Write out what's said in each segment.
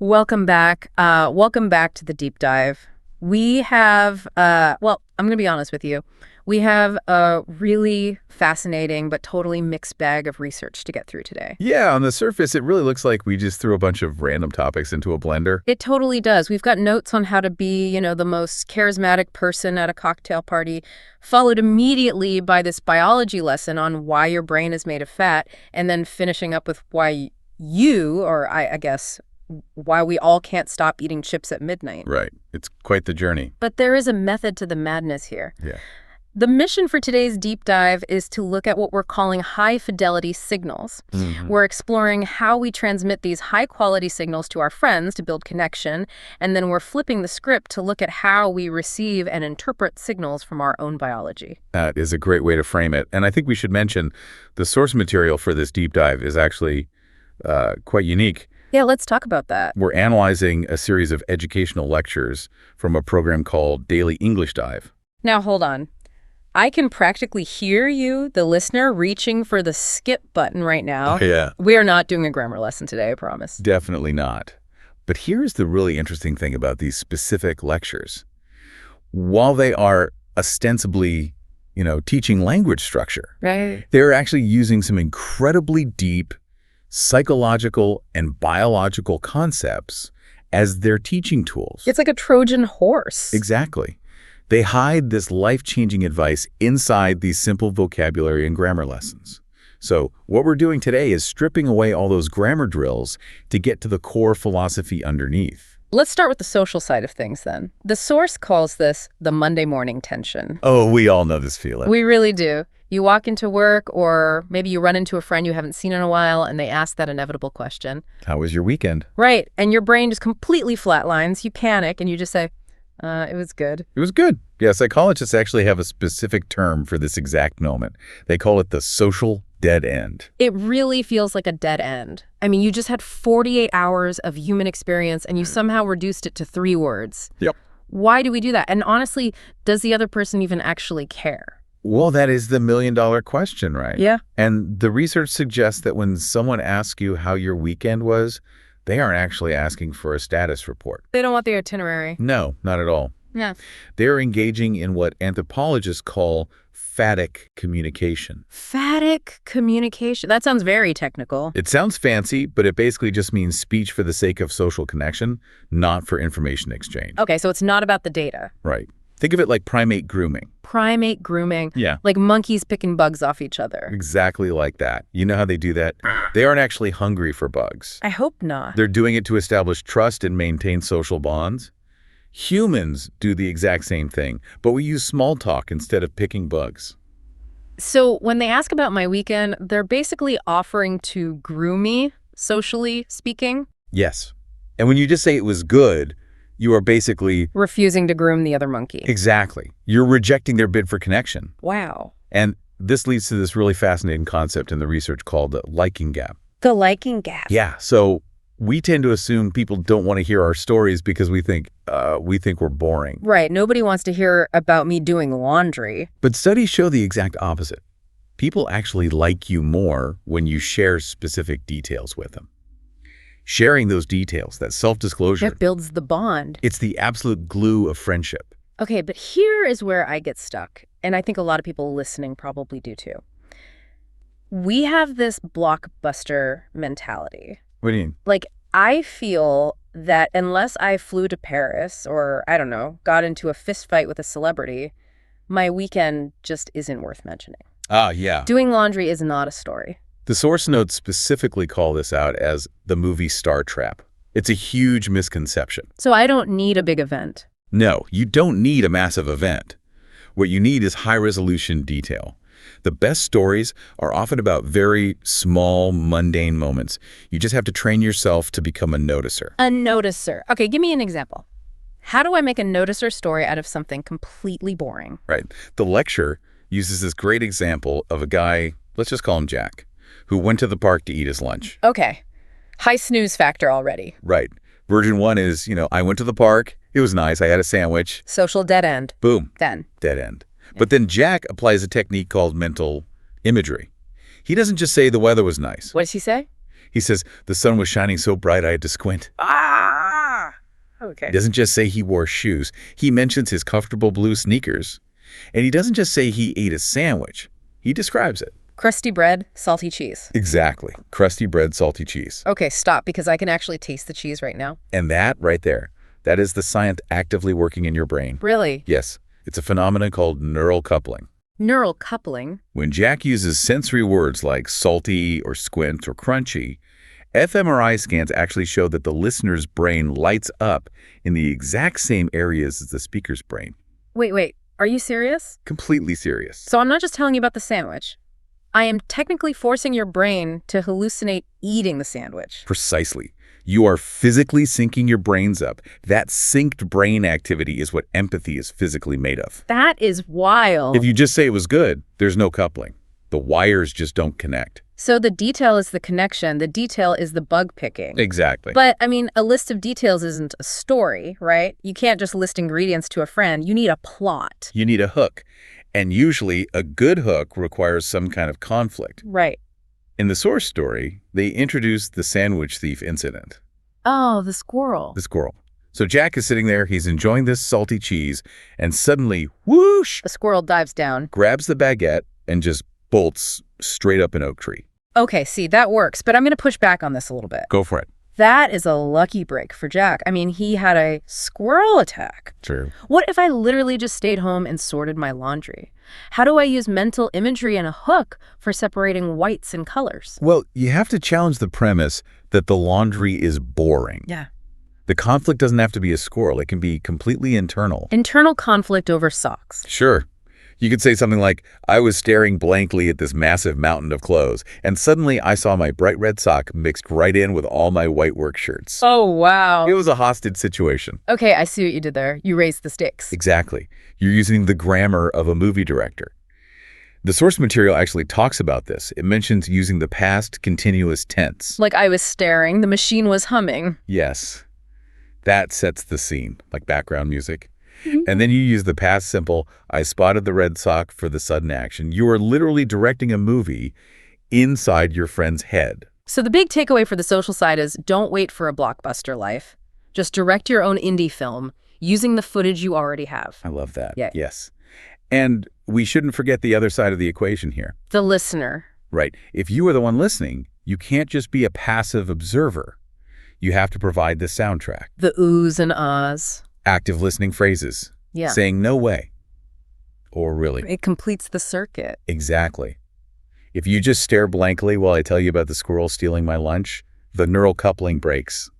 Welcome back. Welcome back to the deep dive. We have, well, I'm going to be honest with you. We have a really fascinating but totally mixed bag of research to get through today. Yeah, on the surface, it really looks like we just threw a bunch of random topics into a blender. It totally does. We've got notes on how to be, the most charismatic person at a cocktail party, followed immediately by this biology lesson on why your brain is made of fat, and then finishing up with why you, or I guess, why we all can't stop eating chips at midnight. Right. It's quite the journey. But there is a method to the madness here. Yeah. The mission for today's deep dive is to look at what we're calling high-fidelity signals. We're exploring how we transmit these high-quality signals to our friends to build connection, and then we're flipping the script to look at how we receive and interpret signals from our own biology. That is a great way to frame it. And I think we should mention the source material for this deep dive is actually quite unique. Yeah, let's talk about that. We're analyzing a series of educational lectures from a program called Daily English Dive. Now, hold on. I can practically hear you, the listener, reaching for the skip button right now. Yeah. We are not doing a grammar lesson today, I promise. Definitely not. But here's the really interesting thing about these specific lectures. While they are ostensibly, teaching language structure, Right. they're actually using some incredibly deep psychological and biological concepts as their teaching tools. It's like a Trojan horse. Exactly. They hide this life-changing advice inside these simple vocabulary and grammar lessons. So what we're doing today is stripping away all those grammar drills to get to the core philosophy underneath. Let's start with the social side of things then. The source calls this the Monday morning tension. Oh, we all know this feeling. We really do. You walk into work, or maybe you run into a friend you haven't seen in a while, and they ask that inevitable question. How was your weekend? Right, and your brain just completely flatlines. You panic, and you just say, it was good. It was good. Yeah, psychologists actually have a specific term for this exact moment. They call it the social dead end. It really feels like a dead end. I mean, you just had 48 hours of human experience, and you somehow reduced it to 3 words. Yep. Why do we do that? And honestly, does the other person even actually care? Well, that is the million-dollar question, right? Yeah. And the research suggests that when someone asks you how your weekend was, they aren't actually asking for a status report. They don't want the itinerary. No, not at all. Yeah. They're engaging in what anthropologists call phatic communication. Phatic communication. That sounds very technical. It sounds fancy, but it basically just means speech for the sake of social connection, not for information exchange. Okay, so it's not about the data. Right. Think of it like primate grooming. Primate grooming. Yeah. Like monkeys picking bugs off each other. Exactly like that. You know how they do that? They aren't actually hungry for bugs. I hope not. They're doing it to establish trust and maintain social bonds. Humans do the exact same thing, but we use small talk instead of picking bugs. So when they ask about my weekend, they're basically offering to groom me, socially speaking. Yes. And when you just say it was good, you are basically... refusing to groom the other monkey. Exactly. You're rejecting their bid for connection. Wow. And this leads to this really fascinating concept in the research called the liking gap. The liking gap. Yeah. So we tend to assume people don't want to hear our stories because we think we're boring. Right. Nobody wants to hear about me doing laundry. But studies show the exact opposite. People actually like you more when you share specific details with them. Sharing those details, that self-disclosure. It builds the bond. It's the absolute glue of friendship. Okay, but here is where I get stuck. And I think a lot of people listening probably do too. We have this blockbuster mentality. What do you mean? Like, I feel that unless I flew to Paris or, I don't know, got into a fist fight with a celebrity, my weekend just isn't worth mentioning. Ah, yeah. Doing laundry is not a story. The source notes specifically call this out as the movie star trap. It's a huge misconception. So I don't need a big event. No, you don't need a massive event. What you need is high-resolution detail. The best stories are often about very small, mundane moments. You just have to train yourself to become a noticer. A noticer. Okay, give me an example. How do I make a noticer story out of something completely boring? Right. The lecture uses this great example of a guy, let's just call him Jack, who went to the park to eat his lunch. Okay. High snooze factor already. Right. Version 1 is, I went to the park. It was nice. I had a sandwich. Social dead end. Boom. Then. Dead end. But then Jack applies a technique called mental imagery. He doesn't just say the weather was nice. What does he say? He says, the sun was shining so bright I had to squint. Ah! He Okay. doesn't just say he wore shoes. He mentions his comfortable blue sneakers. And he doesn't just say he ate a sandwich. He describes it. Crusty bread, salty cheese. Exactly. Crusty bread, salty cheese. Okay, stop, because I can actually taste the cheese right now. And that right there, that is the science actively working in your brain. Really? Yes, it's a phenomenon called neural coupling. Neural coupling? When Jack uses sensory words like salty or squint or crunchy, fMRI scans actually show that the listener's brain lights up in the exact same areas as the speaker's brain. Wait, are you serious? Completely serious. So I'm not just telling you about the sandwich. I am technically forcing your brain to hallucinate eating the sandwich. Precisely. You are physically syncing your brains up. That synced brain activity is what empathy is physically made of. That is wild. If you just say it was good, there's no coupling. The wires just don't connect. So the detail is the connection. The detail is the bug picking. Exactly. But, I mean, a list of details isn't a story, right? You can't just list ingredients to a friend. You need a plot. You need a hook. And usually, a good hook requires some kind of conflict. Right. In the source story, they introduced the sandwich thief incident. Oh, the squirrel. The squirrel. So Jack is sitting there, he's enjoying this salty cheese, and suddenly, whoosh, The squirrel dives down. grabs the baguette and just bolts straight up an oak tree. Okay, see, that works, but I'm going to push back on this a little bit. Go for it. That is a lucky break for Jack. I mean, he had a squirrel attack. True. What if I literally just stayed home and sorted my laundry? How do I use mental imagery and a hook for separating whites and colors? Well, you have to challenge the premise that the laundry is boring. Yeah. The conflict doesn't have to be a squirrel. It can be completely internal. Internal conflict over socks. Sure. You could say something like, I was staring blankly at this massive mountain of clothes, and suddenly I saw my bright red sock mixed right in with all my white work shirts. Oh, wow. It was a hostage situation. Okay, I see what you did there. You raised the stakes. Exactly. You're using the grammar of a movie director. The source material actually talks about this. It mentions using the past continuous tense. Like I was staring, the machine was humming. Yes. That sets the scene, like background music. And then you use the past simple, I spotted the red sock for the sudden action. You are literally directing a movie inside your friend's head. So the big takeaway for the social side is don't wait for a blockbuster life. Just direct your own indie film using the footage you already have. I love that. Yay. Yes. And we shouldn't forget the other side of the equation here. The listener. Right. If you are the one listening, you can't just be a passive observer. You have to provide the soundtrack. The oohs and ahs. Active listening phrases. Yeah. Saying no way. Or really. It completes the circuit. Exactly. If you just stare blankly while I tell you about the squirrel stealing my lunch, the neural coupling breaks.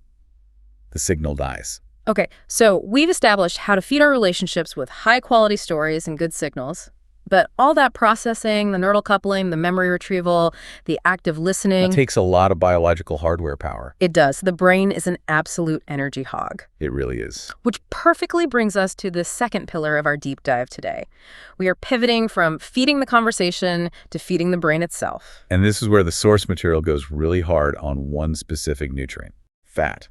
The signal dies. Okay, so we've established how to feed our relationships with high-quality stories and good signals. But all that processing, the neural coupling, the memory retrieval, the active listening... It takes a lot of biological hardware power. It does. The brain is an absolute energy hog. It really is. Which perfectly brings us to the second pillar of our deep dive today. We are pivoting from feeding the conversation to feeding the brain itself. And this is where the source material goes really hard on one specific nutrient, fat.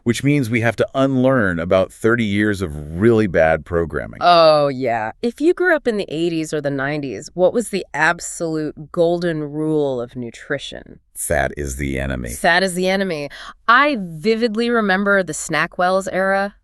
Which means we have to unlearn about 30 years of really bad programming. Oh, yeah. If you grew up in the 80s or the 90s, what was the absolute golden rule of nutrition? Fat is the enemy. Fat is the enemy. I vividly remember the Snackwells era.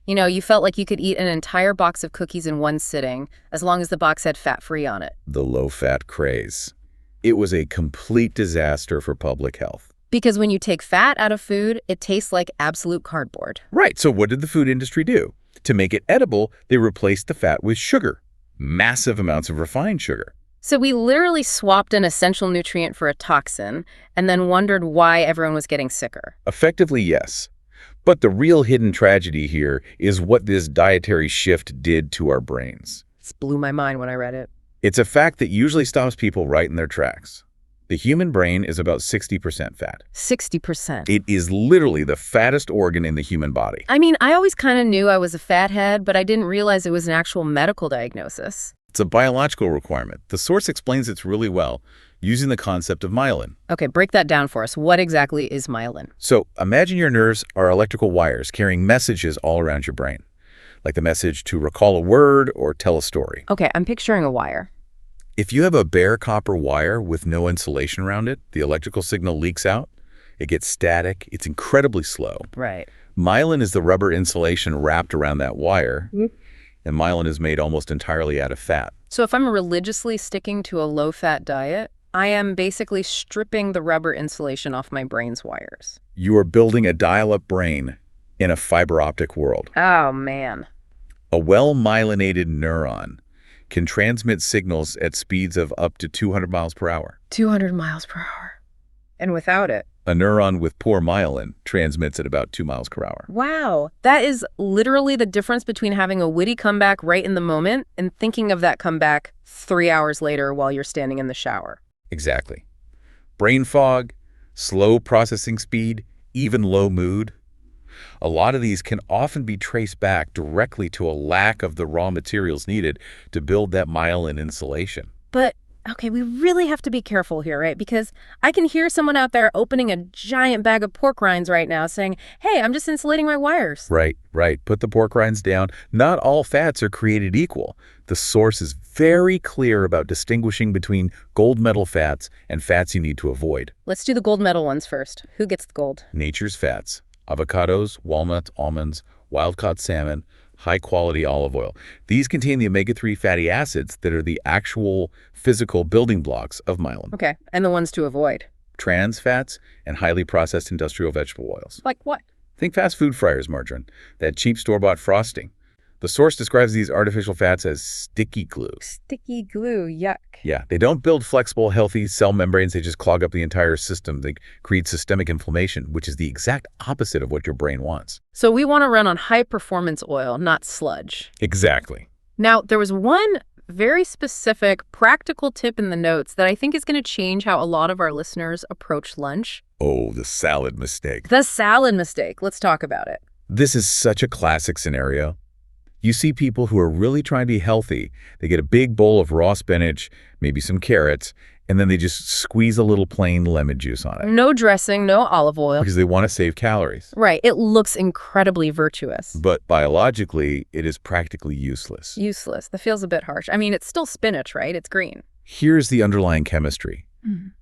You know, you felt like you could eat an entire box of cookies in one sitting, as long as the box had fat-free on it. The low-fat craze. It was a complete disaster for public health. Because when you take fat out of food, it tastes like absolute cardboard. Right, so what did the food industry do? To make it edible, they replaced the fat with sugar. Massive amounts of refined sugar. So we literally swapped an essential nutrient for a toxin, and then wondered why everyone was getting sicker. Effectively, yes. But the real hidden tragedy here is what this dietary shift did to our brains. This blew my mind when I read it. It's a fact that usually stops people right in their tracks. The human brain is about 60% fat. 60%. It is literally the fattest organ in the human body. I mean, I always kind of knew I was a fathead, but I didn't realize it was an actual medical diagnosis. It's a biological requirement. The source explains it really well, using the concept of myelin. Okay, break that down for us. What exactly is myelin? So imagine your nerves are electrical wires carrying messages all around your brain, like the message to recall a word or tell a story. Okay, I'm picturing a wire. If you have a bare copper wire with no insulation around it, the electrical signal leaks out. It gets static. It's incredibly slow. Right. Myelin is the rubber insulation wrapped around that wire, and myelin is made almost entirely out of fat. So if I'm religiously sticking to a low-fat diet, I am basically stripping the rubber insulation off my brain's wires. You are building a dial-up brain in a fiber optic world. Oh, man. A well-myelinated neuron can transmit signals at speeds of up to 200 miles per hour. 200 miles per hour. And without it. A neuron with poor myelin transmits at about 2 miles per hour. Wow. That is literally the difference between having a witty comeback right in the moment and thinking of that comeback 3 hours later while you're standing in the shower. Exactly. Brain fog, slow processing speed, even low mood. A lot of these can often be traced back directly to a lack of the raw materials needed to build that myelin insulation. But, okay, we really have to be careful here, right? Because I can hear someone out there opening a giant bag of pork rinds right now saying, hey, I'm just insulating my wires. Right. Put the pork rinds down. Not all fats are created equal. The source is very clear about distinguishing between gold medal fats and fats you need to avoid. Let's do the gold medal ones first. Who gets the gold? Nature's fats. Avocados, walnuts, almonds, wild-caught salmon, high-quality olive oil. These contain the omega-3 fatty acids that are the actual physical building blocks of myelin. Okay, and the ones to avoid? Trans fats and highly processed industrial vegetable oils. Like what? Think fast food fryers margarine, that cheap store-bought frosting. The source describes these artificial fats as sticky glue. Sticky glue, yuck. Yeah, they don't build flexible, healthy cell membranes. They just clog up the entire system. They create systemic inflammation, which is the exact opposite of what your brain wants. So we want to run on high-performance oil, not sludge. Exactly. Now, there was one very specific practical tip in the notes that I think is going to change how a lot of our listeners approach lunch. Oh, the salad mistake. The salad mistake. Let's talk about it. This is such a classic scenario. You see people who are really trying to be healthy. They get a big bowl of raw spinach, maybe some carrots, and then they just squeeze a little plain lemon juice on it. No dressing, no olive oil. Because they want to save calories. Right. It looks incredibly virtuous. But biologically, it is practically useless. Useless. That feels a bit harsh. I mean, it's still spinach, right? It's green. Here's the underlying chemistry.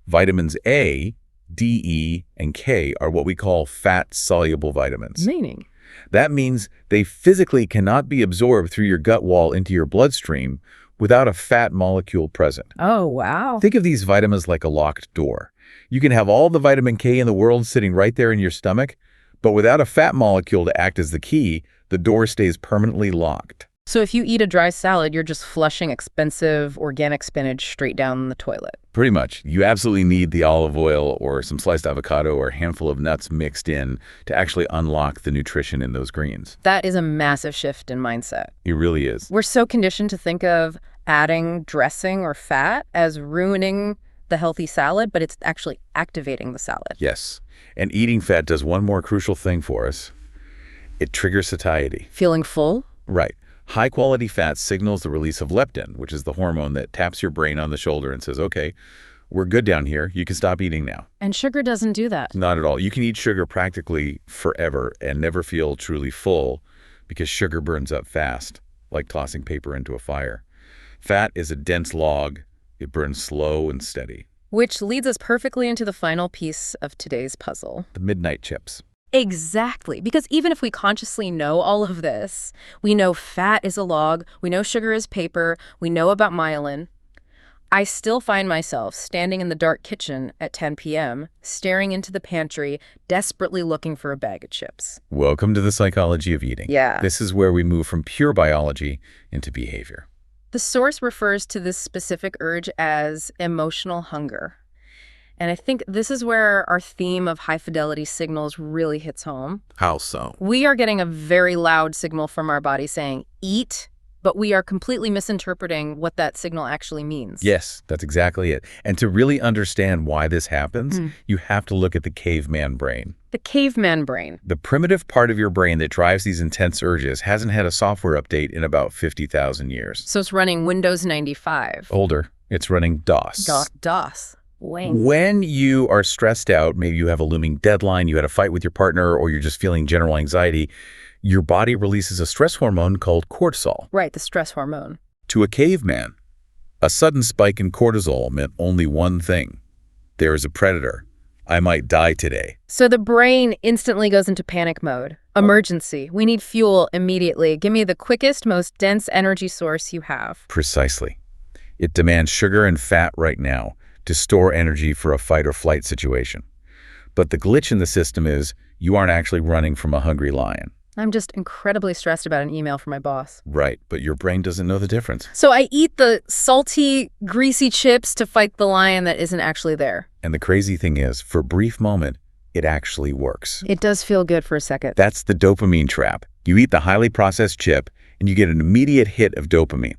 Vitamins A, D, E, and K are what we call fat-soluble vitamins. Meaning? That means they physically cannot be absorbed through your gut wall into your bloodstream without a fat molecule present. Oh, wow. Think of these vitamins like a locked door. You can have all the vitamin K in the world sitting right there in your stomach, but without a fat molecule to act as the key, the door stays permanently locked. So if you eat a dry salad, you're just flushing expensive organic spinach straight down the toilet. Pretty much. You absolutely need the olive oil or some sliced avocado or a handful of nuts mixed in to actually unlock the nutrition in those greens. That is a massive shift in mindset. It really is. We're so conditioned to think of adding dressing or fat as ruining the healthy salad, but it's actually activating the salad. Yes. And eating fat does one more crucial thing for us. It triggers satiety. Feeling full? Right. High-quality fat signals the release of leptin, which is the hormone that taps your brain on the shoulder and says, okay, we're good down here. You can stop eating now. And sugar doesn't do that. Not at all. You can eat sugar practically forever and never feel truly full because sugar burns up fast, like tossing paper into a fire. Fat is a dense log. It burns slow and steady. Which leads us perfectly into the final piece of today's puzzle. The midnight chips. Exactly. Because even if we consciously know all of this, we know fat is a log, we know sugar is paper, we know about myelin, I still find myself standing in the dark kitchen at 10 p.m., staring into the pantry, desperately looking for a bag of chips. Welcome to the psychology of eating. Yeah. This is where we move from pure biology into behavior. The source refers to this specific urge as emotional hunger. And I think this is where our theme of high-fidelity signals really hits home. How so? We are getting a very loud signal from our body saying, eat, but we are completely misinterpreting what that signal actually means. Yes, that's exactly it. And to really understand why this happens, you have to look at the caveman brain. The caveman brain. The primitive part of your brain that drives these intense urges hasn't had a software update in about 50,000 years. So it's running Windows 95. Older. It's running DOS. DOS. When you are stressed out, maybe you have a looming deadline, you had a fight with your partner, or you're just feeling general anxiety, your body releases a stress hormone called cortisol. Right, the stress hormone. To a caveman, a sudden spike in cortisol meant only one thing. There is a predator, I might die today. So the brain instantly goes into panic mode. Emergency. We need fuel immediately. Give me the quickest, most dense energy source you have. Precisely. It demands sugar and fat right now to store energy for a fight or flight situation. But the glitch in the system is you aren't actually running from a hungry lion. I'm just incredibly stressed about an email from my boss. Right, but your brain doesn't know the difference. So I eat the salty, greasy chips to fight the lion that isn't actually there. And the crazy thing is, for a brief moment, it actually works. It does feel good for a second. That's the dopamine trap. You eat the highly processed chip, and you get an immediate hit of dopamine.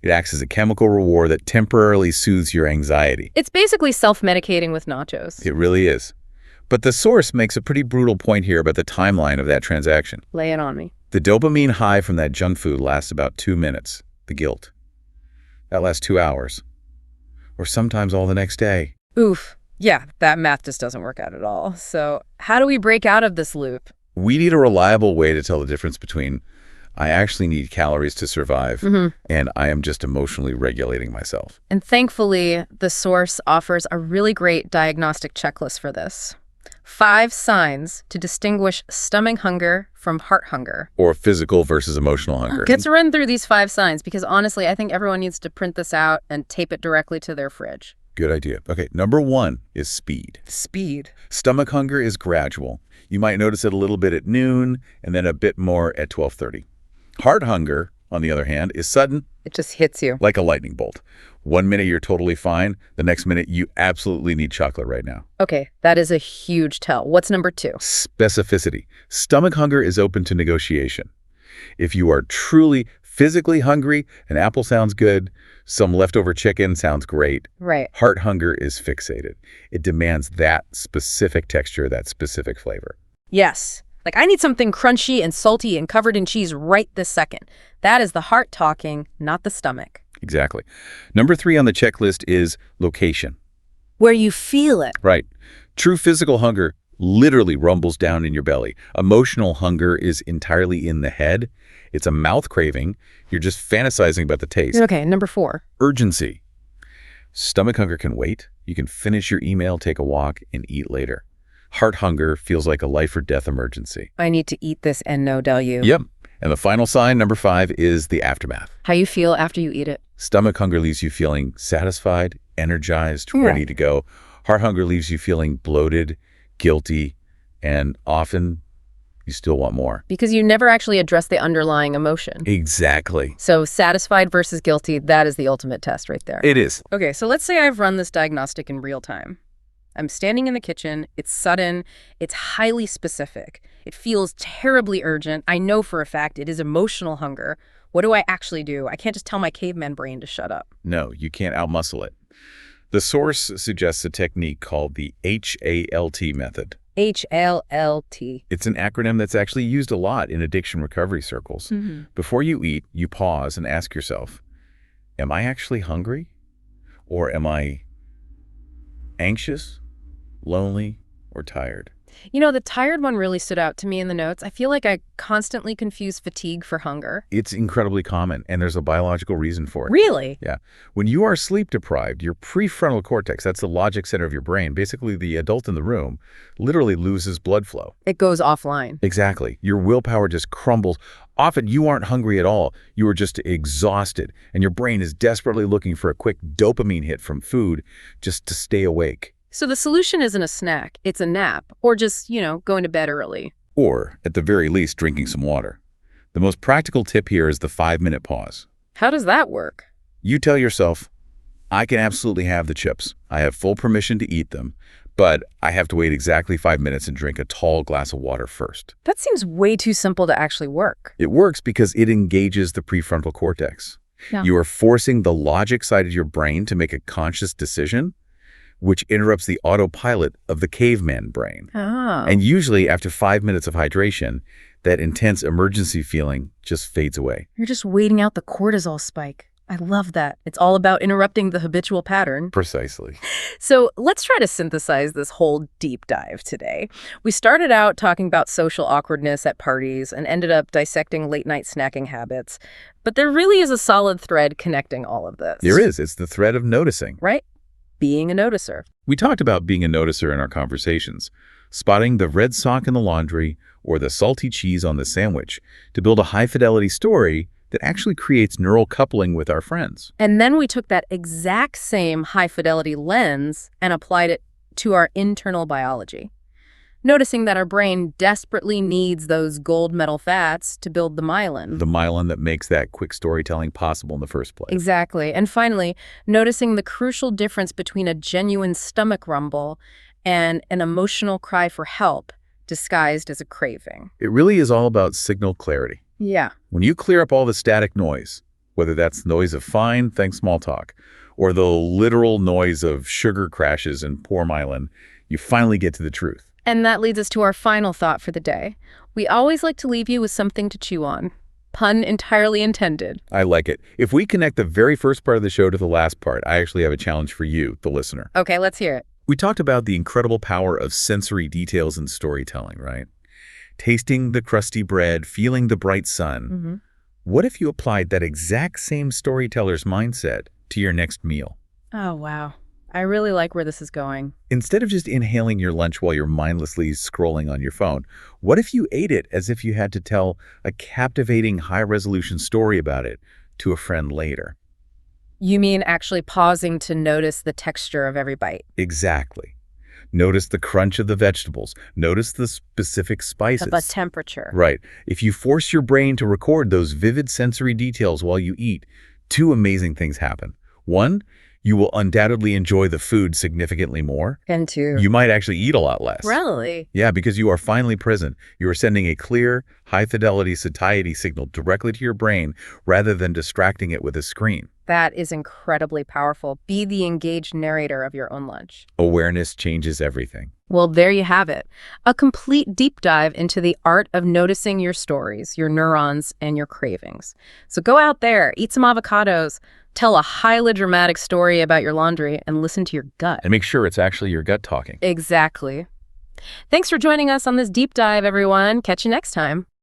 It acts as a chemical reward that temporarily soothes your anxiety. It's basically self-medicating with nachos. It really is. But the source makes a pretty brutal point here about the timeline of that transaction. Lay it on me. The dopamine high from that junk food lasts about 2 minutes, the guilt. That lasts 2 hours. Or sometimes all the next day. Oof. Yeah, that math just doesn't work out at all. So how do we break out of this loop? We need a reliable way to tell the difference between I actually need calories to survive and I am just emotionally regulating myself. And thankfully, the source offers a really great diagnostic checklist for this. 5 signs to distinguish stomach hunger from heart hunger. Or physical versus emotional hunger. Let's run through these 5 signs because honestly, I think everyone needs to print this out and tape it directly to their fridge. Good idea. Okay, number 1 is speed. Speed. Stomach hunger is gradual. You might notice it a little bit at noon and then a bit more at 12:30. Heart hunger, on the other hand, is sudden. It just hits you. Like a lightning bolt. 1 minute you're totally fine. The next minute you absolutely need chocolate right now. Okay, that is a huge tell. What's number 2? Specificity. Stomach hunger is open to negotiation. If you are truly physically hungry, an apple sounds good. Some leftover chicken sounds great. Right. Heart hunger is fixated. It demands that specific texture, that specific flavor. Yes. Like, I need something crunchy and salty and covered in cheese right this second. That is the heart talking, not the stomach. Exactly. Number 3 on the checklist is location. Where you feel it. Right. True physical hunger literally rumbles down in your belly. Emotional hunger is entirely in the head. It's a mouth craving. You're just fantasizing about the taste. Okay, number 4. Urgency. Stomach hunger can wait. You can finish your email, take a walk, and eat later. Heart hunger feels like a life or death emergency. I need to eat this and no W. Yep. And the final sign, number 5, is the aftermath. How you feel after you eat it. Stomach hunger leaves you feeling satisfied, energized, ready to go. Heart hunger leaves you feeling bloated, guilty, and often you still want more. Because you never actually address the underlying emotion. Exactly. So satisfied versus guilty, that is the ultimate test right there. It is. Okay, so let's say I've run this diagnostic in real time. I'm standing in the kitchen, it's sudden, it's highly specific. It feels terribly urgent. I know for a fact it is emotional hunger. What do I actually do? I can't just tell my caveman brain to shut up. No, you can't outmuscle it. The source suggests a technique called the HALT method. HLLT. It's an acronym that's actually used a lot in addiction recovery circles. Before you eat, you pause and ask yourself, am I actually hungry? Or am I anxious, lonely, or tired? You know, the tired one really stood out to me in the notes. I feel like I constantly confuse fatigue for hunger. It's incredibly common, and there's a biological reason for it. Really? Yeah. When you are sleep deprived, your prefrontal cortex, that's the logic center of your brain, basically the adult in the room, literally loses blood flow. It goes offline. Exactly. Your willpower just crumbles. Often you aren't hungry at all. You are just exhausted, and your brain is desperately looking for a quick dopamine hit from food just to stay awake. So the solution isn't a snack, it's a nap, or just, going to bed early. Or, at the very least, drinking some water. The most practical tip here is the 5-minute pause. How does that work? You tell yourself, I can absolutely have the chips. I have full permission to eat them, but I have to wait exactly 5 minutes and drink a tall glass of water first. That seems way too simple to actually work. It works because it engages the prefrontal cortex. Yeah. You are forcing the logic side of your brain to make a conscious decision, which interrupts the autopilot of the caveman brain. Oh. And usually after 5 minutes of hydration, that intense emergency feeling just fades away. You're just waiting out the cortisol spike. I love that. It's all about interrupting the habitual pattern. Precisely. So let's try to synthesize this whole deep dive today. We started out talking about social awkwardness at parties and ended up dissecting late-night snacking habits. But there really is a solid thread connecting all of this. There is. It's the thread of noticing. Right? being a noticer. We talked about being a noticer in our conversations, spotting the red sock in the laundry or the salty cheese on the sandwich to build a high-fidelity story that actually creates neural coupling with our friends. And then we took that exact same high-fidelity lens and applied it to our internal biology, noticing that our brain desperately needs those gold medal fats to build the myelin. The myelin that makes that quick storytelling possible in the first place. Exactly. And finally, noticing the crucial difference between a genuine stomach rumble and an emotional cry for help disguised as a craving. It really is all about signal clarity. Yeah. When you clear up all the static noise, whether that's noise of fine, thanks small talk, or the literal noise of sugar crashes and poor myelin, you finally get to the truth. And that leads us to our final thought for the day. We always like to leave you with something to chew on. Pun entirely intended. I like it. If we connect the very first part of the show to the last part, I actually have a challenge for you, the listener. Okay, let's hear it. We talked about the incredible power of sensory details in storytelling, right? Tasting the crusty bread, feeling the bright sun. What if you applied that exact same storyteller's mindset to your next meal? Oh, wow. I really like where this is going. Instead of just inhaling your lunch while you're mindlessly scrolling on your phone, what if you ate it as if you had to tell a captivating high-resolution story about it to a friend later? You mean actually pausing to notice the texture of every bite? Exactly. Notice the crunch of the vegetables. Notice the specific spices. The temperature. Right. If you force your brain to record those vivid sensory details while you eat, two amazing things happen. One, you will undoubtedly enjoy the food significantly more. And two. You might actually eat a lot less. Really? Yeah, because you are finally present. You are sending a clear, high-fidelity satiety signal directly to your brain rather than distracting it with a screen. That is incredibly powerful. Be the engaged narrator of your own lunch. Awareness changes everything. Well, there you have it. A complete deep dive into the art of noticing your stories, your neurons, and your cravings. So go out there, eat some avocados, tell a highly dramatic story about your laundry, and listen to your gut. And make sure it's actually your gut talking. Exactly. Thanks for joining us on this deep dive, everyone. Catch you next time.